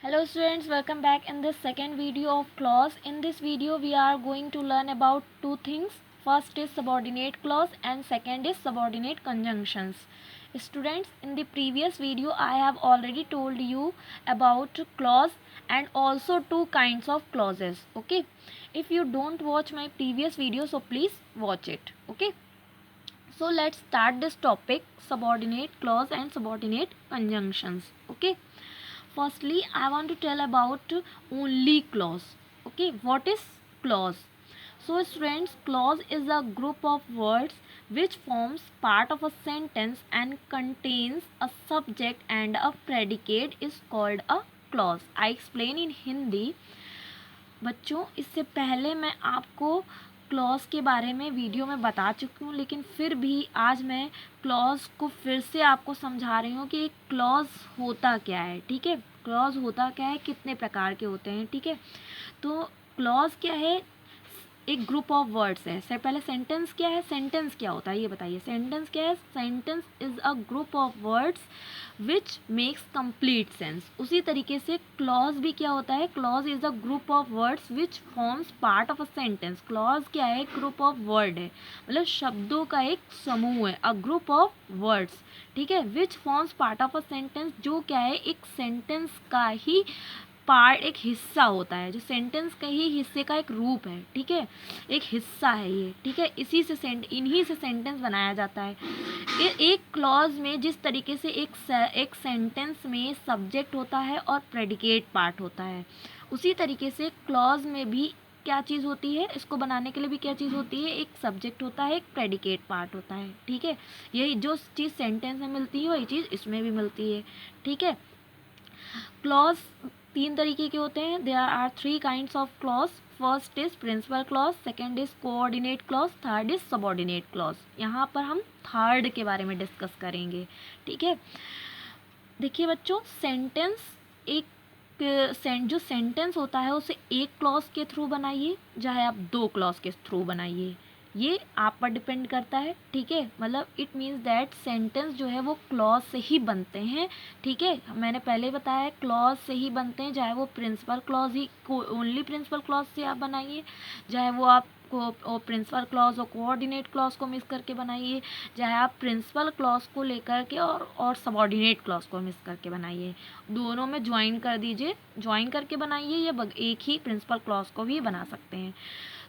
Hello students, welcome back in this second video of clause. In this video we are going to learn about two things. First is subordinate clause and second is subordinate conjunctions. Students, in the previous video I have already told you about clause and also two kinds of clauses. Okay, if you don't watch my previous video, so please watch it. Okay, so let's start this topic, subordinate clause and subordinate conjunctions. Okay, firstly I want to tell about only clause. Okay, what is clause? So students, clause is a group of words which forms part of a sentence and contains a subject and a predicate is called a clause. I explain in Hindi. बच्चों, इससे पहले मैं आपको clause के बारे में video में बता चुकी हूँ, लेकिन फिर भी आज मैं क्लॉज को फिर से आपको समझा रही हूँ कि क्लॉज होता क्या है. ठीक है, क्लॉज होता क्या है, कितने प्रकार के होते हैं. ठीक है, तो क्लॉज क्या है, एक ग्रुप ऑफ वर्ड्स है. से पहले सेंटेंस क्या है, सेंटेंस क्या होता है ये बताइए. सेंटेंस क्या है, sentence is a group of words which makes complete sense. उसी तरीके से क्लॉज भी क्या होता है, clause is a group of words which forms part of a sentence. Clause क्या है, ग्रुप ऑफ वर्ड है, मतलब शब्दों का एक समूह है, अ ग्रुप ऑफ वर्ड्स. ठीक है, which forms part of a sentence, जो क्या है एक सेंटेंस का ही पार्ट, एक हिस्सा होता है, जो सेंटेंस का ही हिस्से का एक रूप है. ठीक है, एक हिस्सा है ये. ठीक है, इसी से इन्हीं से सेंटेंस बनाया जाता है. एक क्लॉज में जिस तरीके से एक सेंटेंस में सब्जेक्ट होता है और प्रेडिकेट पार्ट होता है, उसी तरीके से क्लॉज में भी क्या चीज़ होती है, इसको बनाने के लिए भी क्या चीज़ होती है, एक सब्जेक्ट होता है, एक प्रेडिकेट पार्ट होता है. ठीक है, यही जो चीज़ सेंटेंस में मिलती है वही चीज़ इसमें भी मिलती है. ठीक है, क्लॉज तीन तरीके के होते हैं. There are three kinds of clause. First is principal clause, second is coordinate clause, third is subordinate clause. यहाँ पर हम थर्ड के बारे में डिस्कस करेंगे. ठीक है, देखिए बच्चों, सेंटेंस एक जो सेंटेंस होता है उसे एक क्लॉज के थ्रू बनाइए, चाहे आप दो क्लॉज के थ्रू बनाइए, ये आप पर डिपेंड करता है. ठीक है, मतलब इट मीन्स दैट सेंटेंस जो है वो क्लॉज से ही बनते हैं. ठीक है, मैंने पहले बताया क्लॉज से ही बनते हैं, चाहे वो प्रिंसिपल क्लॉज ही ओनली प्रिंसिपल क्लॉज से आप बनाइए, चाहे वो आप को प्रिंसिपल क्लॉज और कोऑर्डिनेट क्लॉज को मिस करके बनाइए, चाहे आप प्रिंसिपल क्लॉज को लेकर के और सबऑर्डिनेट क्लॉज को मिस करके बनाइए. दोनों में ज्वाइन कर दीजिए, ज्वाइन करके बनाइए, या एक ही प्रिंसिपल क्लॉज को भी बना सकते हैं.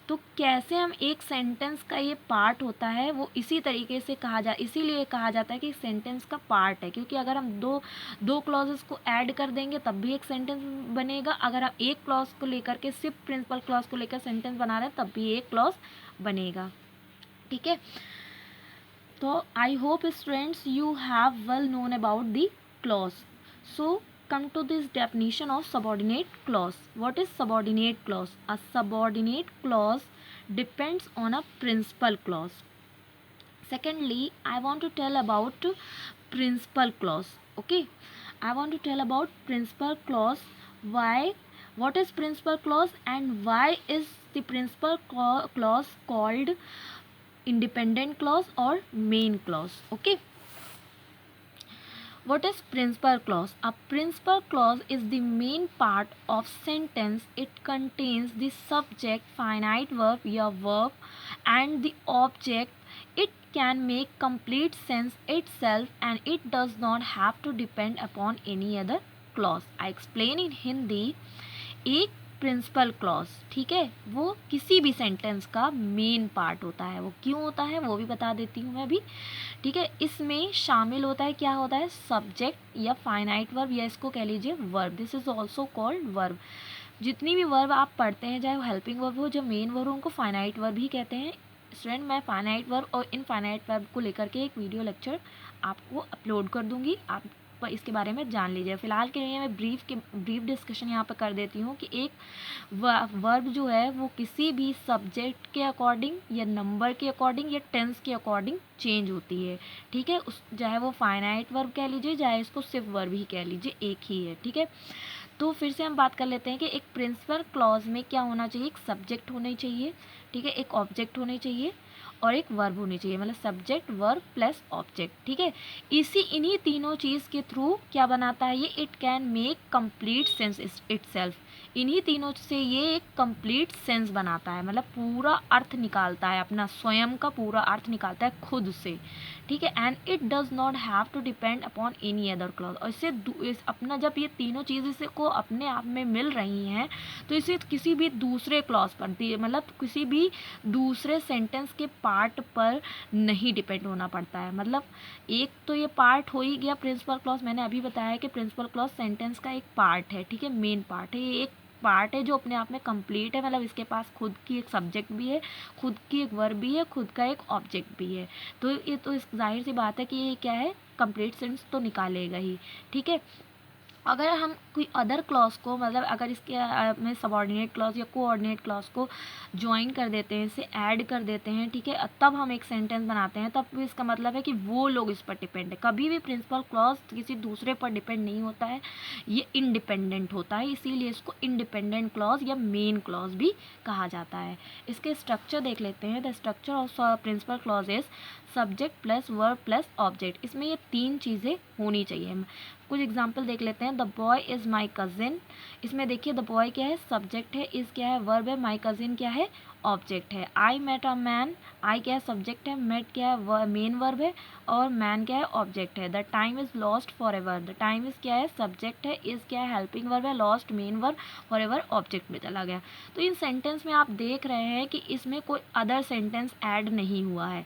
तो कैसे हम एक सेंटेंस का ये पार्ट होता है वो इसी तरीके से इसीलिए कहा जाता है कि सेंटेंस का पार्ट है, क्योंकि अगर हम दो क्लॉजेस को ऐड कर देंगे तब भी एक सेंटेंस बनेगा. अगर हम एक क्लॉज को लेकर के सिर्फ प्रिंसिपल क्लॉज को लेकर सेंटेंस बना रहे हैं तब भी एक क्लॉज बनेगा. ठीक है, तो आई hope students you have well known about the clause. So come to this definition of subordinate clause. What is subordinate clause? A subordinate clause depends on a principal clause. Secondly, I want to tell about principal clause. Okay, I want to tell about principal clause. Why, what is principal clause and why is the principal clause called independent clause or main clause? Okay, what is principal clause? A principal clause is the main part of sentence. It contains the subject, finite verb या verb and the object. It can make complete sense itself and it does not have to depend upon any other clause. I explain in Hindi. एक principal clause, ठीक है, वो किसी भी sentence का main part होता है. वो क्यों होता है वो भी बता देती हूँ मैं भी. ठीक है, इसमें शामिल होता है, क्या होता है, सब्जेक्ट या फाइनाइट वर्ब या इसको कह लीजिए verb. This is also called verb. जितनी भी वर्ब आप पढ़ते हैं, चाहे वो हेल्पिंग वर्ब हो, जो मेन वर्ब हो, उनको फाइनाइट वर्ब ही कहते हैं. स्टूडेंट, मैं फाइनाइट वर्ब और इनफाइनाइट वर्ब को लेकर के एक वीडियो लेक्चर आपको अपलोड कर दूंगी, आप इसके बारे में जान लीजिए. फिलहाल के लिए मैं ब्रीफ डिस्कशन यहाँ पर कर देती हूँ कि एक वर्ब जो है वो किसी भी सब्जेक्ट के अकॉर्डिंग या नंबर के अकॉर्डिंग या टेंस के अकॉर्डिंग चेंज होती है. ठीक है, चाहे वो फाइनाइट वर्ब कह लीजिए, चाहे इसको सिर्फ वर्ब ही कह लीजिए, एक ही है. ठीक है, तो फिर से हम बात कर लेते हैं कि एक प्रिंसिपल क्लॉज में क्या होना चाहिए, एक सब्जेक्ट होना चाहिए, ठीक है, एक ऑब्जेक्ट होने चाहिए और एक वर्ब होनी चाहिए, मतलब सब्जेक्ट वर्ब प्लस ऑब्जेक्ट, ठीक है। इन्हीं तीनों चीज़ के थ्रू क्या बनाता है ये, it can make complete sense itself. इन्हीं तीनों से ये एक कंप्लीट सेंस बनाता है, मतलब पूरा अर्थ निकालता है, अपना स्वयं का पूरा अर्थ निकालता है खुद से, ठीक है। And it does not have to depend upon any other clause. और इससे अपना जब ये तीनों चीज़ इसे को अपने आप में मिल रही हैं तो इसे किसी भी दूसरे क्लॉज पर मतलब किसी भी दूसरे सेंटेंस के पार्ट पर नहीं डिपेंड होना पड़ता है। मतलब एक तो ये पार्ट हो ही गया प्रिंसिपल क्लॉज, मैंने अभी बताया कि प्रिंसिपल क्लॉज सेंटेंस का एक पार्ट है, ठीक है, मेन पार्ट है। ये एक पार्ट है जो अपने आप में कंप्लीट है, मतलब इसके पास खुद की एक सब्जेक्ट भी है, खुद की एक वर्ब भी है, खुद का एक ऑब्जेक्ट भी है। तो ये तो इस जाहिर सी बात है कि ये क्या है, कंप्लीट सेंस तो निकालेगा ही, ठीक है। अगर हम कोई अदर क्लॉज को, मतलब अगर इसके में सबॉर्डिनेट क्लॉज या कोऑर्डिनेट क्लॉज को ज्वाइन कर देते हैं, इसे ऐड कर देते हैं, ठीक है, तब हम एक सेंटेंस बनाते हैं, तब इसका मतलब है कि वो लोग इस पर डिपेंड है। कभी भी प्रिंसिपल क्लॉज किसी दूसरे पर डिपेंड नहीं होता है, ये इंडिपेंडेंट होता है, इसीलिए इसको इंडिपेंडेंट क्लॉज या मेन क्लॉज भी कहा जाता है। इसके स्ट्रक्चर देख लेते हैं। The structure of principal clause is subject plus verb plus object. इसमें ये तीन चीज़ें होनी चाहिए। कुछ एग्जाम्पल देख लेते हैं। The boy is my cousin, इसमें देखिए द बॉय क्या है, सब्जेक्ट है, इज़ क्या है, वर्ब है, माई कज़िन क्या है, ऑब्जेक्ट है। आई मेट अ मैन, आई क्या है, सब्जेक्ट है, मेट क्या है, मेन वर्ब है, और मैन क्या है, ऑब्जेक्ट है। The time is lost for ever, the time is क्या है, सब्जेक्ट है, इज़ क्या है, हेल्पिंग वर्ब है, lost main verb, for ever object में चला गया। तो इन सेंटेंस में आप देख रहे हैं कि इसमें कोई अदर सेंटेंस ऐड नहीं हुआ है,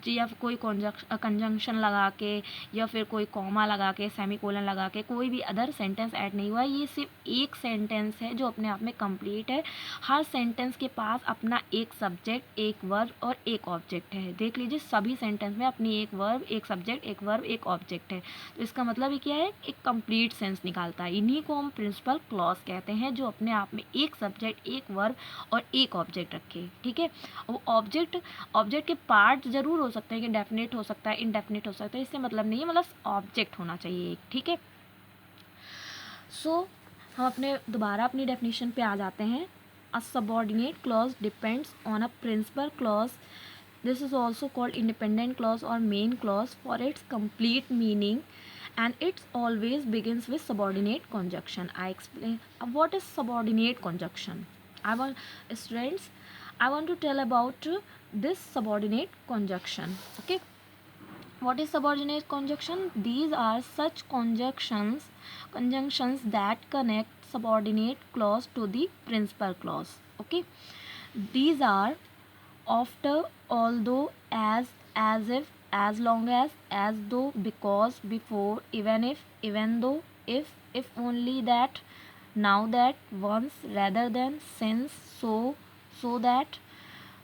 या कोई कंजंक्शन लगा के या फिर कोई कॉमा लगा के, सेमीकोलन लगा के कोई भी अदर सेंटेंस ऐड नहीं हुआ है। ये सिर्फ एक सेंटेंस है जो अपने आप में कंप्लीट है। हर सेंटेंस के पास अपना एक सब्जेक्ट, एक वर्ब और एक ऑब्जेक्ट है। देख लीजिए सभी सेंटेंस में अपनी एक वर्ब, एक सब्जेक्ट, एक वर्ब, एक ऑब्जेक्ट है। तो इसका मतलब ये क्या है, एक कंप्लीट सेंस निकालता है। इन्हीं को हम प्रिंसिपल क्लॉज कहते हैं, जो अपने आप में एक सब्जेक्ट, एक वर्ब और एक ऑब्जेक्ट रखे, ठीक है। वो ऑब्जेक्ट के पार्ट जरूर हो सकते हैं कि डेफिनेट हो सकता है, इनडेफिनेट हो सकता है, इससे मतलब नहीं है, मतलब ऑब्जेक्ट होना चाहिए एक, ठीक है। सो हम दोबारा अपनी डेफिनेशन पे आ जाते हैं। A subordinate clause depends on a principal clause, this is also called independent clause और main clause for its complete meaning, and it always begins with subordinate conjunction. I explain what is subordinate conjunction. Students, I want to tell about this subordinate conjunction. Okay, what is subordinate conjunction? These are such conjunctions that connect subordinate clause to the principal clause. Okay, these are after, although, as if, as long as though, because, before, even if, even though, if only, that, now that, once, rather than, since, so that,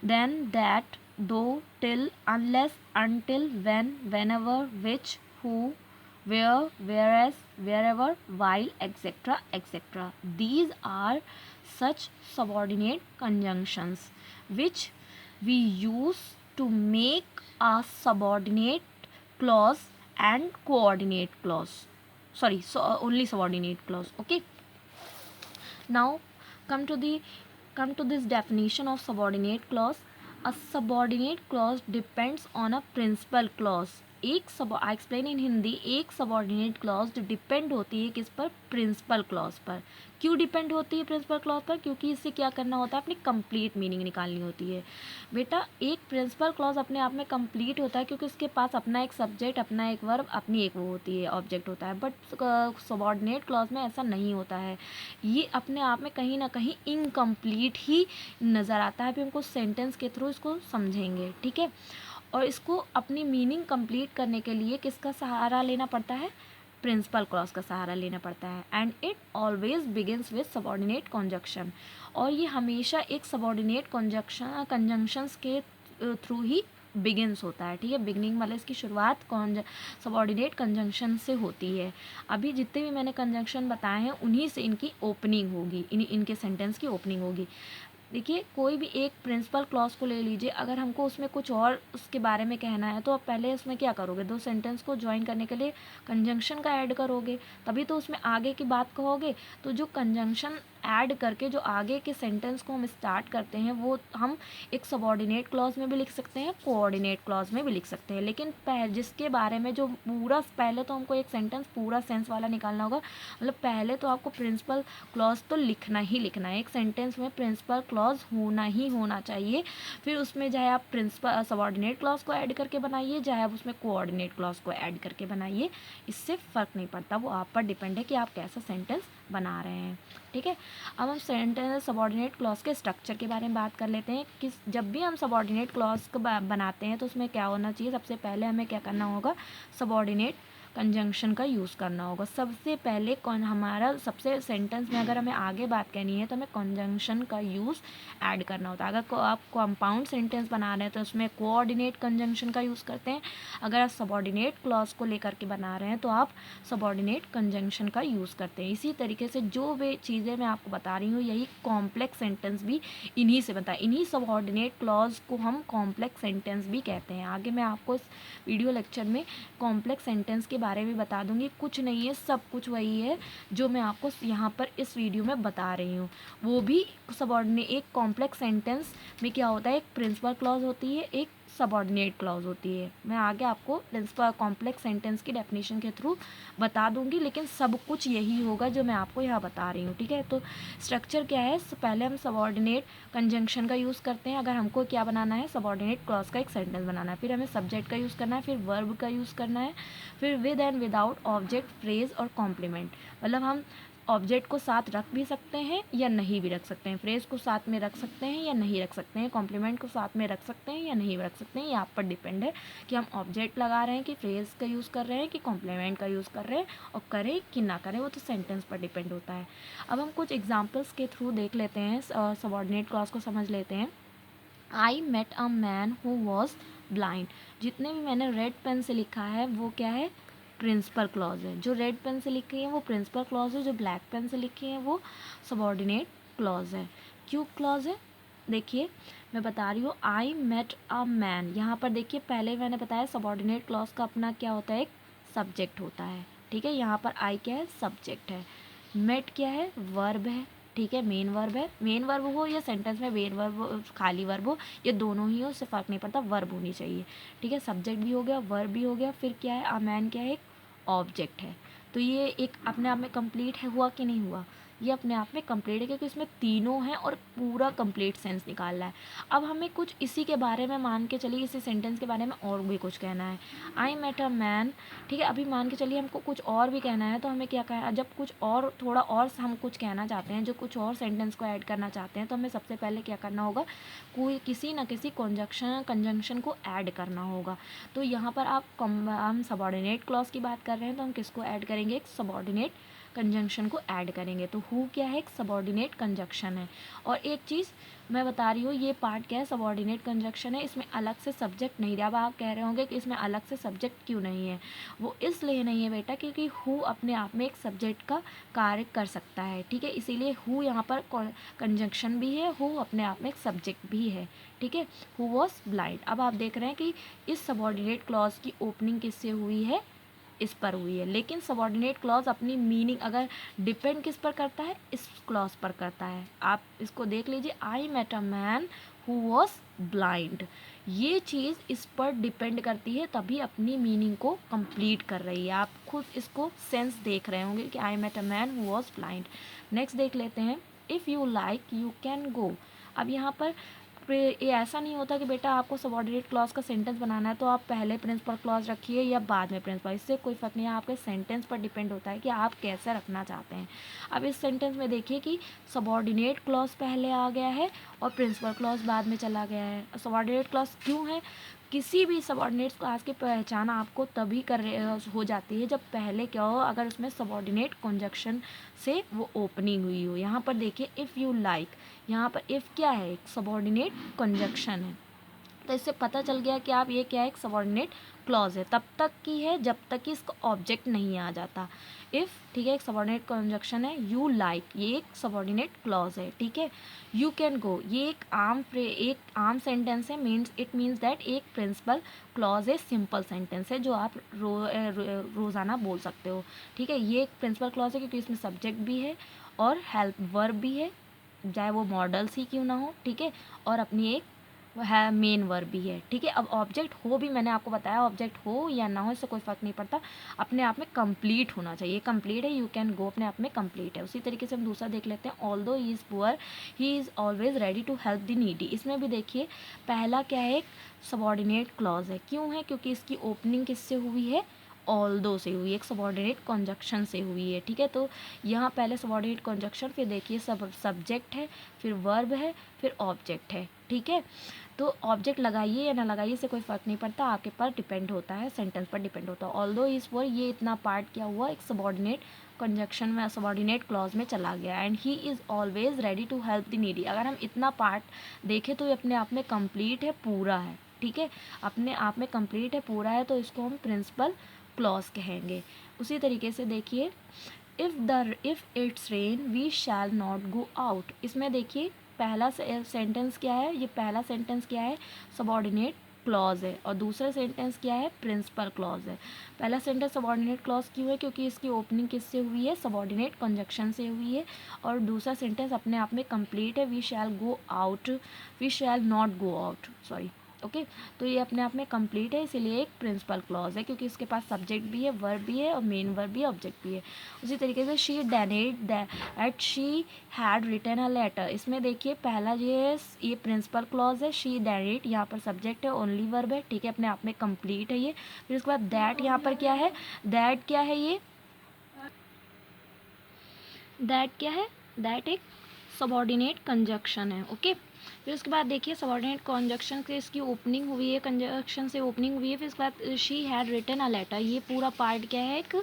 then, that, though, till, unless, until, when, whenever, which, who, where, whereas, wherever, while, etc., etc. These are such subordinate conjunctions which we use to make a subordinate clause and coordinate clause. Sorry, so only subordinate clause. Okay, now come to this definition of subordinate clause. A subordinate clause depends on a principal clause. I explain in Hindi, एक subordinate clause depend होती है किस पर, principal clause पर। क्यों depend होती है principal clause पर? क्योंकि इससे क्या करना होता है, अपनी कंप्लीट मीनिंग निकालनी होती है। बेटा एक प्रिंसिपल क्लॉज अपने आप में कंप्लीट होता है क्योंकि उसके पास अपना एक सब्जेक्ट, अपना एक वर्ब, अपनी एक वो होती है, ऑब्जेक्ट होता है। बट सबॉर्डिनेट क्लॉज में ऐसा नहीं होता है, ये अपने आप में कहीं ना कहीं इनकम्प्लीट ही नज़र आता है। फिर हमको सेंटेंस के थ्रू इसको समझेंगे, ठीक है। और इसको अपनी मीनिंग कंप्लीट करने के लिए किसका सहारा लेना पड़ता है, प्रिंसिपल क्लॉज का सहारा लेना पड़ता है। And it always begins with subordinate conjunction, और ये हमेशा एक सबॉर्डिनेट कंजंक्शंस के थ्रू ही बिगिंस होता है, ठीक है। बिगनिंग मतलब इसकी शुरुआत सबॉर्डिनेट कंजंक्शन से होती है। अभी जितने भी मैंने कंजंक्शन बताए हैं उन्हीं से इनकी ओपनिंग होगी, इनके सेंटेंस की ओपनिंग होगी। देखिए कोई भी एक प्रिंसिपल क्लॉज को ले लीजिए, अगर हमको उसमें कुछ और उसके बारे में कहना है तो आप पहले उसमें क्या करोगे, दो सेंटेंस को ज्वाइन करने के लिए कंजंक्शन का ऐड करोगे, तभी तो उसमें आगे की बात कहोगे। तो जो कंजंक्शन ऐड करके जो आगे के सेंटेंस को हम स्टार्ट करते हैं वो हम एक सबऑर्डिनेट क्लॉज में भी लिख सकते हैं, कोऑर्डिनेट क्लॉज में भी लिख सकते हैं। लेकिन जिसके बारे में जो पूरा पहले तो हमको एक सेंटेंस पूरा सेंस वाला निकालना होगा, मतलब पहले तो आपको प्रिंसिपल क्लॉज तो लिखना ही लिखना है। एक सेंटेंस में प्रिंसिपल क्लॉज होना ही होना चाहिए। फिर उसमें चाहे आप प्रिंसिपल सबऑर्डिनेट क्लॉज को ऐड करके बनाइए, चाहे आप उसमें कोऑर्डिनेट क्लॉज को ऐड करके बनाइए, इससे फ़र्क नहीं पड़ता। वो आप पर डिपेंड है कि आप कैसा सेंटेंस बना रहे हैं। ठीक है, अब हम सेंटेंस सबऑर्डिनेट क्लॉज के स्ट्रक्चर के बारे में बात कर लेते हैं कि जब भी हम सबऑर्डिनेट क्लॉज को बनाते हैं तो उसमें क्या होना चाहिए। सबसे पहले हमें क्या करना होगा, सबऑर्डिनेट कंजंक्शन का यूज़ करना होगा। सबसे पहले हमारा सबसे सेंटेंस में अगर हमें आगे बात करनी है तो हमें कंजंक्शन का यूज़ ऐड करना होता है। अगर आप कंपाउंड सेंटेंस बना रहे हैं तो उसमें कोऑर्डिनेट कंजंक्शन का यूज़ करते हैं। अगर आप सबऑर्डिनेट क्लॉज को लेकर के बना रहे हैं तो आप सबऑर्डिनेट कंजंक्शन का यूज़ करते हैं। इसी तरीके से जो वे चीज़ें मैं आपको बता रही हूँ, यही कॉम्प्लेक्स सेंटेंस भी इन्हीं से बनता है। इन्हीं सबऑर्डिनेट क्लॉज को हम कॉम्प्लेक्स सेंटेंस भी कहते हैं। आगे मैं आपको इस वीडियो लेक्चर में कॉम्प्लेक्स सेंटेंस के बारे में बता दूंगी। कुछ नहीं है, सब कुछ वही है जो मैं आपको यहाँ पर इस वीडियो में बता रही हूँ। वो भी सबऑर्डिनेट, एक कॉम्प्लेक्स सेंटेंस में क्या होता है, एक प्रिंसिपल क्लॉज होती है, एक सबऑर्डिनेट क्लॉज होती है। मैं आगे आपको प्रिंसिपल कॉम्प्लेक्स सेंटेंस की डेफिनेशन के थ्रू बता दूंगी, लेकिन सब कुछ यही होगा जो मैं आपको यहाँ बता रही हूँ। ठीक है, तो स्ट्रक्चर क्या है, पहले हम सबऑर्डिनेट कंजंक्शन का यूज़ करते हैं। अगर हमको क्या बनाना है, सबऑर्डिनेट क्लॉज का एक सेंटेंस बनाना है, फिर हमें सब्जेक्ट का यूज़ करना है, फिर वर्ब का यूज़ करना है, फिर with and without object, phrase और कॉम्प्लीमेंट। मतलब हम ऑब्जेक्ट को साथ रख भी सकते हैं या नहीं भी रख सकते हैं, फ्रेज को साथ में रख सकते हैं या नहीं रख सकते हैं, कॉम्प्लीमेंट को साथ में रख सकते हैं या नहीं रख सकते हैं। ये आप पर डिपेंड है कि हम ऑब्जेक्ट लगा रहे हैं कि फ्रेज का यूज़ कर रहे हैं कि कॉम्प्लीमेंट का यूज़ कर रहे हैं, और करें कि ना करें वो तो सेंटेंस पर डिपेंड होता है। अब हम कुछ एग्जाम्पल्स के थ्रू देख लेते हैं और सबऑर्डिनेट क्लॉज को समझ लेते हैं। I met a man who was blind. जितने भी मैंने रेड पेन से लिखा है वो क्या है, प्रिंसिपल क्लॉज है। जो रेड पेन से लिखी है वो प्रिंसिपल क्लॉज है, जो ब्लैक पेन से लिखी है वो सबऑर्डिनेट क्लॉज है। क्यों क्लॉज है, देखिए मैं बता रही हूँ। आई मेट अ मैन, यहाँ पर देखिए पहले मैंने बताया सबऑर्डिनेट क्लॉज का अपना क्या होता है, एक सब्जेक्ट होता है। ठीक है, यहाँ पर आई क्या है, सब्जेक्ट है। मेट क्या है, वर्ब है। ठीक है, मेन वर्ब है। मेन वर्ब हो या सेंटेंस में मेन वर्ब खाली वर्ब हो, ये दोनों ही हो, उससे फ़र्क नहीं पड़ता, वर्ब होनी चाहिए। ठीक है, सब्जेक्ट भी हो गया, वर्ब भी हो गया, फिर क्या है, अ मैन क्या है, एक ऑब्जेक्ट है। तो ये एक अपने आप में कंप्लीट है, हुआ कि नहीं हुआ, ये अपने आप में कंप्लीट है क्योंकि इसमें तीनों हैं और पूरा कंप्लीट सेंस निकालना है। अब हमें कुछ इसी के बारे में मान के चलिए, इसी सेंटेंस के बारे में और भी कुछ कहना है। आई मेट अ मैन, ठीक है, अभी मान के चलिए हमको कुछ और भी कहना है, तो हमें क्या कहना, जब कुछ और थोड़ा और हम कुछ कहना चाहते हैं, जो कुछ और सेंटेंस को ऐड करना चाहते हैं, तो हमें सबसे पहले क्या करना होगा, कोई किसी न किसी कंजंक्शन को ऐड करना होगा। तो यहाँ पर हम सबऑर्डिनेट क्लॉज की बात कर रहे हैं तो हम किसको ऐड करेंगे, एक सबऑर्डिनेट कंजंक्शन को ऐड करेंगे। तो हु क्या है, एक सबऑर्डिनेट कंजंक्शन है। और एक चीज़ मैं बता रही हूँ, ये पार्ट क्या है, सबऑर्डिनेट कंजंक्शन है, इसमें अलग से सब्जेक्ट नहीं है। अब आप कह रहे होंगे कि इसमें अलग से सब्जेक्ट क्यों नहीं है, वो इसलिए नहीं है बेटा क्योंकि हु अपने आप में एक सब्जेक्ट का कार्य कर सकता है। ठीक है, इसीलिए हु यहाँ पर कंजंक्शन भी है, हु अपने आप में एक सब्जेक्ट भी है। ठीक है, हु वॉज ब्लाइंड। अब आप देख रहे हैं कि इस सबऑर्डिनेट क्लॉज की ओपनिंग किससे हुई है, इस पर हुई है। लेकिन सबऑर्डिनेट क्लॉज अपनी मीनिंग अगर डिपेंड किस पर करता है, इस क्लॉज पर करता है। आप इसको देख लीजिए, I met a man who was blind, ये चीज़ इस पर डिपेंड करती है, तभी अपनी मीनिंग को कंप्लीट कर रही है। आप खुद इसको सेंस देख रहे होंगे कि I met a man who was blind. Next देख लेते हैं, if you like you can go. अब यहाँ पर ये ऐसा नहीं होता कि बेटा आपको सबऑर्डिनेट क्लॉज का सेंटेंस बनाना है तो आप पहले प्रिंसिपल क्लॉज रखिए या बाद में प्रिंसिपल, इससे कोई फ़र्क नहीं है। आपके सेंटेंस पर डिपेंड होता है कि आप कैसे रखना चाहते हैं। अब इस सेंटेंस में देखिए कि सबऑर्डिनेट क्लॉज पहले आ गया है और प्रिंसिपल क्लॉज बाद में चला गया है। सबऑर्डिनेट क्लॉज क्यों है, किसी भी सबऑर्डिनेट क्लॉज की पहचान आपको तभी हो जाती है जब पहले क्या हो, अगर उसमें सबऑर्डिनेट कंजंक्शन से वो ओपनिंग हुई हो। यहाँ पर देखिए, इफ़ यू लाइक, यहाँ पर इफ़ क्या है, एक सबऑर्डिनेट कंजंक्शन है। तो इससे पता चल गया कि आप ये क्या है, एक सबऑर्डिनेट क्लॉज है, तब तक की है जब तक कि इसका ऑब्जेक्ट नहीं आ जाता। इफ़, ठीक है, एक सबऑर्डिनेट कंजंक्शन है। यू लाइक, ये एक सबऑर्डिनेट क्लॉज है। ठीक है, यू कैन गो, ये एक आम सेंटेंस है, इट मीन्स दैट एक प्रिंसिपल क्लॉज है, सिंपल सेंटेंस है जो आप रोज़ाना बोल सकते हो। ठीक है, ये एक प्रिंसिपल क्लॉज है क्योंकि इसमें सब्जेक्ट भी है और हेल्प वर्ब भी है, चाहे वो मॉडल्स ही क्यों ना हो, ठीक है, और अपनी एक है मेन वर्ब भी है, ठीक है। अब ऑब्जेक्ट हो भी मैंने आपको बताया, ऑब्जेक्ट हो या ना हो इससे कोई फ़र्क नहीं पड़ता, अपने आप में कंप्लीट होना चाहिए। कंप्लीट है, यू कैन गो अपने आप में कंप्लीट है। उसी तरीके से हम दूसरा देख लेते हैं, although he is poor he is always ready to help the needy. इसमें भी देखिए पहला क्या है, एक सबॉर्डिनेट क्लॉज है। क्यों है? क्योंकि इसकी ओपनिंग किससे हुई है, ऑल्दो से हुई है, एक सबॉर्डिनेट कंजक्शन से हुई है, ठीक है। तो यहाँ पहले सबॉर्डिनेट कंजक्शन, फिर देखिए सब्जेक्ट है, फिर वर्ब है, फिर ऑब्जेक्ट है, ठीक है। तो ऑब्जेक्ट लगाइए या ना लगाइए इससे कोई फ़र्क नहीं पड़ता, आपके पर डिपेंड होता है, सेंटेंस पर डिपेंड होता है। ऑल्दो इज़ पुअर, ये इतना पार्ट क्या हुआ, एक सबॉर्डिनेट कंजक्शन में, सबॉर्डिनेट क्लॉज में चला गया। And he is always ready to help the needy, अगर हम इतना पार्ट देखें तो ये अपने आप में कंप्लीट है, पूरा है, ठीक है, अपने आप में कंप्लीट है, पूरा है, तो इसको हम प्रिंसिपल क्लॉज कहेंगे। उसी तरीके से देखिए, if it's rain we shall not go out. इसमें देखिए पहला सेंटेंस क्या है, ये पहला सेंटेंस क्या है, सबॉर्डिनेट क्लॉज है, और दूसरा सेंटेंस क्या है, प्रिंसिपल क्लॉज है। पहला सेंटेंस सबॉर्डिनेट क्लॉज क्यों है, क्योंकि इसकी ओपनिंग किससे हुई है, सबॉर्डिनेट कंजक्शन से हुई है, और दूसरा सेंटेंस अपने आप में कंप्लीट है, we shall not go out, sorry, okay. तो ये अपने आप में कंप्लीट है, इसीलिए एक प्रिंसिपल क्लॉज है, क्योंकि इसके पास सब्जेक्ट भी है, वर्ब भी है, और मेन वर्ब भी है, ऑब्जेक्ट भी है। उसी तरीके से she denied that she had written a letter. इसमें देखिए पहला ये प्रिंसिपल क्लॉज है, शी डेनेट, यहाँ पर सब्जेक्ट है, ओनली वर्ब है, ठीक है, अपने आप में कंप्लीट है ये। फिर उसके बाद दैट, यहाँ पर क्या है, दैट क्या है, ये दैट क्या है, दैट एक सबॉर्डिनेट कंजक्शन है, ओके। फिर उसके बाद देखिए सबॉर्डिनेट कंजक्शन से इसकी ओपनिंग हुई है, कंजक्शन से ओपनिंग हुई है। फिर उसके बाद she had written a letter, ये पूरा पार्ट क्या है, एक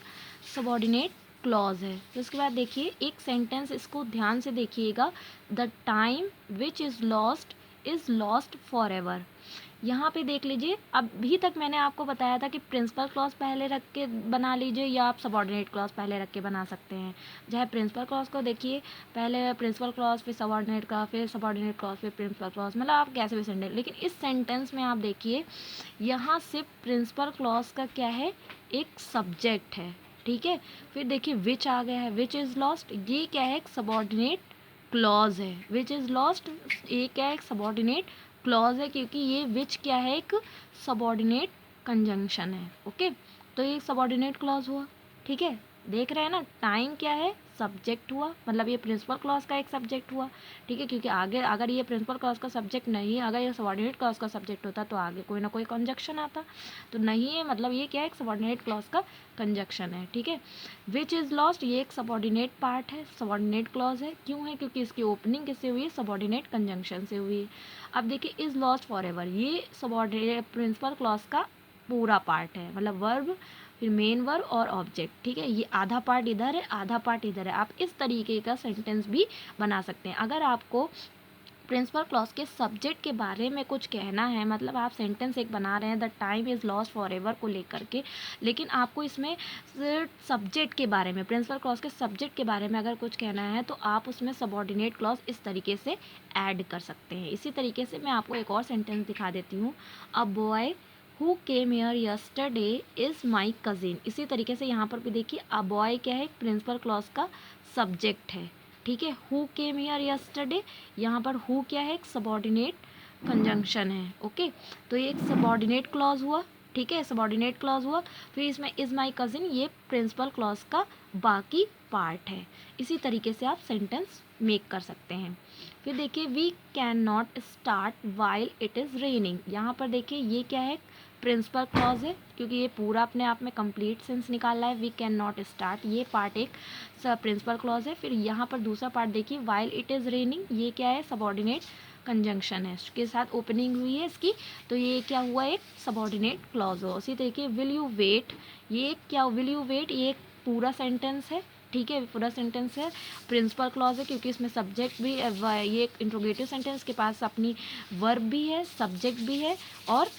सबॉर्डिनेट क्लॉज है। फिर उसके बाद देखिए एक सेंटेंस, इसको ध्यान से देखिएगा, the time which is lost for ever. यहाँ पे देख लीजिए, अभी तक मैंने आपको बताया था कि प्रिंसिपल क्लॉज पहले रख के बना लीजिए, या आप सबॉर्डिनेट क्लॉज पहले रख के बना सकते हैं। चाहे प्रिंसिपल क्लॉज को देखिए, पहले प्रिंसिपल क्लॉज, फिर सबॉर्डिनेट क्लॉज, फिर सबॉर्डिनेट क्लॉज, फिर प्रिंसिपल क्लॉज, मतलब आप कैसे भी सेंटेंस। लेकिन इस सेंटेंस में आप देखिए, यहाँ सिर्फ प्रिंसिपल क्लॉज का क्या है, एक सब्जेक्ट है, ठीक है। फिर देखिए विच आ गया है, विच इज़ लॉस्ट, ये क्या है, एक सबॉर्डिनेट क्लॉज है। विच इज़ लॉस्ट, ये क्या है, एक सबॉर्डिनेट क्लॉज है, क्योंकि ये विच क्या है, एक सबॉर्डिनेट कंजंक्शन है, ओके। तो ये सबॉर्डिनेट क्लॉज हुआ, ठीक है। देख रहे हैं ना, टाइम क्या है, सब्जेक्ट हुआ, मतलब ये प्रिंसिपल क्लॉज का एक सब्जेक्ट हुआ, ठीक है, क्योंकि आगे अगर ये प्रिंसिपल क्लॉज का सब्जेक्ट नहीं है, अगर ये सबॉर्डिनेट क्लॉज का सब्जेक्ट होता तो आगे कोई ना कोई कंजक्शन आता, तो नहीं है, मतलब ये क्या है, एक सबॉर्डिनेट क्लॉज का कंजक्शन है, ठीक है। विच इज़ लॉस्ट, ये एक सबॉर्डिनेट पार्ट है, सबॉर्डिनेट क्लॉज है, क्यों है, क्योंकि इसकी ओपनिंग किससे हुई है, सबॉर्डिनेट कंजंक्शन से हुई है। अब देखिए इज़ लॉस्ट फॉर एवर, ये सबॉर्डिनेट प्रिंसिपल क्लॉज का पूरा पार्ट है, मतलब वर्ब, फिर मेन वर्ब और ऑब्जेक्ट, ठीक है। ये आधा पार्ट इधर है, आधा पार्ट इधर है, आप इस तरीके का सेंटेंस भी बना सकते हैं। अगर आपको प्रिंसिपल क्लॉज के सब्जेक्ट के बारे में कुछ कहना है, मतलब आप सेंटेंस एक बना रहे हैं, the time is lost for ever को लेकर के, लेकिन आपको इसमें सब्जेक्ट के बारे में, प्रिंसिपल क्लॉज के सब्जेक्ट के बारे में अगर कुछ कहना है, तो आप उसमें सबॉर्डिनेट क्लॉज इस तरीके से ऐड कर सकते हैं। इसी तरीके से मैं आपको एक और सेंटेंस दिखा देती हूँ, a boy who came here yesterday is my cousin. इसी तरीके से यहाँ पर भी देखिए, अ बॉय क्या है, प्रिंसिपल क्लॉज का सब्जेक्ट है, ठीक है। हु केम हियर यस्टरडे, यहाँ पर हु क्या है, एक सबॉर्डिनेट कंजंक्शन है, ओके। तो ये एक सबॉर्डिनेट क्लॉज हुआ, ठीक है, सबॉर्डिनेट क्लॉज हुआ। फिर इसमें इज़ माई कज़िन, ये प्रिंसिपल क्लॉज का बाकी पार्ट है। इसी तरीके से आप सेंटेंस मेक कर सकते हैं। फिर देखिए we can not start while it is raining, यहाँ पर देखिए ये क्या है, प्रिंसिपल क्लॉज है, क्योंकि ये पूरा अपने आप में कंप्लीट सेंस निकाल रहा है। वी कैन नॉट स्टार्ट, ये पार्ट एक प्रिंसिपल क्लॉज है। फिर यहाँ पर दूसरा पार्ट देखिए, वाइल इट इज़ रेनिंग, ये क्या है, सबॉर्डिनेट कंजंक्शन है, इसके साथ ओपनिंग हुई है इसकी, तो ये क्या हुआ, एक सबॉर्डिनेट क्लॉज हो। उसी तरीके विल यू वेट, ये क्या, विल यू वेट, ये एक पूरा सेंटेंस है, ठीक है, पूरा सेंटेंस है, प्रिंसिपल क्लॉज है, क्योंकि इसमें सब्जेक्ट भी, ये एक इंट्रोगेटिव सेंटेंस के पास अपनी वर्ब भी है, सब्जेक्ट भी है, और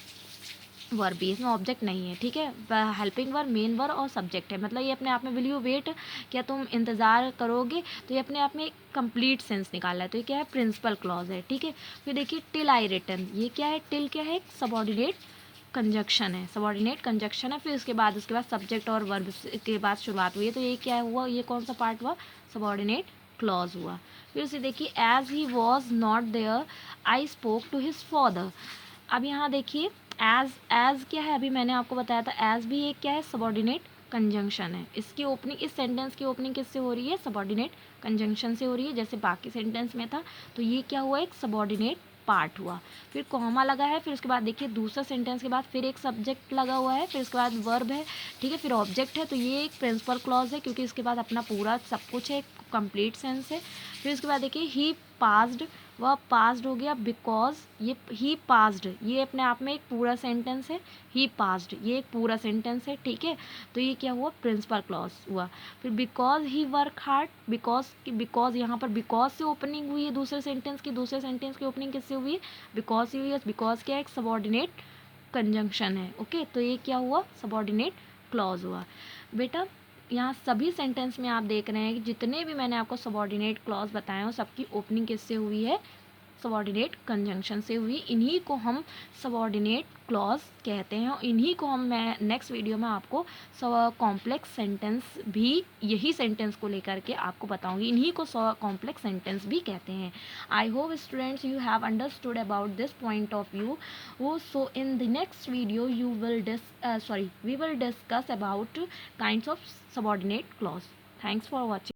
वर्ब भी, इसमें ऑब्जेक्ट नहीं है, ठीक है। हेल्पिंग वर्ब, मेन वर्ब और सब्जेक्ट है, मतलब ये अपने आप में, विल यू वेट, क्या तुम इंतज़ार करोगे, तो ये अपने आप में एक कंप्लीट सेंस निकाला है, तो ये क्या है, प्रिंसिपल क्लॉज है, ठीक है। फिर देखिए टिल आई रिटन, ये क्या है, टिल क्या है, एक सबॉर्डिनेट कंजक्शन है, सबॉर्डिनेट कंजक्शन है। फिर उसके बाद सब्जेक्ट और वर्ब के बाद शुरुआत हुई है, तो ये क्या हुआ, ये कौन सा पार्ट हुआ, सबॉर्डिनेट क्लॉज हुआ। फिर से देखिए, as he was not there I spoke to his father. अब यहाँ देखिए, एज क्या है, अभी मैंने आपको बताया था एज भी एक क्या है, सबॉर्डिनेट कंजंक्शन है। इसकी ओपनिंग, इस सेंटेंस की ओपनिंग किससे हो रही है, सबॉर्डिनेट कंजंक्शन से हो रही है, जैसे बाकी सेंटेंस में था। तो ये क्या हुआ, एक सबॉर्डिनेट पार्ट हुआ। फिर कॉमा लगा है, फिर उसके बाद देखिए दूसरा सेंटेंस के बाद फिर एक सब्जेक्ट लगा हुआ है, फिर उसके बाद वर्ब है, ठीक है, फिर ऑब्जेक्ट है। तो ये एक प्रिंसिपल क्लॉज है, क्योंकि इसके बाद अपना पूरा सब कुछ है, कंप्लीट सेंस है। फिर उसके बाद देखिए, ही पास्ड, वह पास्ड हो गया बिकॉज, ये ही पास्ड, ये अपने आप में एक पूरा सेंटेंस है। ही पास्ड, ये एक पूरा सेंटेंस है, ठीक है। तो ये क्या हुआ, प्रिंसिपल क्लॉज हुआ। फिर because he work hard, because यहाँ पर बिकॉज से ओपनिंग हुई है दूसरे सेंटेंस की, दूसरे सेंटेंस की ओपनिंग किससे हुई है, बिकॉज से हुई है। बिकॉज क्या, एक सबॉर्डिनेट कंजंक्शन है, ओके। तो ये क्या हुआ, सबॉर्डिनेट क्लॉज हुआ। बेटा यहाँ सभी सेंटेंस में आप देख रहे हैं कि जितने भी मैंने आपको सबॉर्डिनेट क्लॉज बताए हो, सबकी ओपनिंग किससे हुई है, सबॉर्डिनेट कंजंक्शन से हुई। इन्हीं को हम सबॉर्डिनेट क्लॉज कहते हैं, और इन्हीं को मैं नेक्स्ट वीडियो में आपको कॉम्प्लेक्स सेंटेंस भी, यही सेंटेंस को लेकर के आपको बताऊंगी, इन्हीं को कॉम्प्लेक्स सेंटेंस भी कहते हैं। I hope students you have understood about this point of view. So in the next video you will we will discuss about kinds of subordinate clause. Thanks for watching.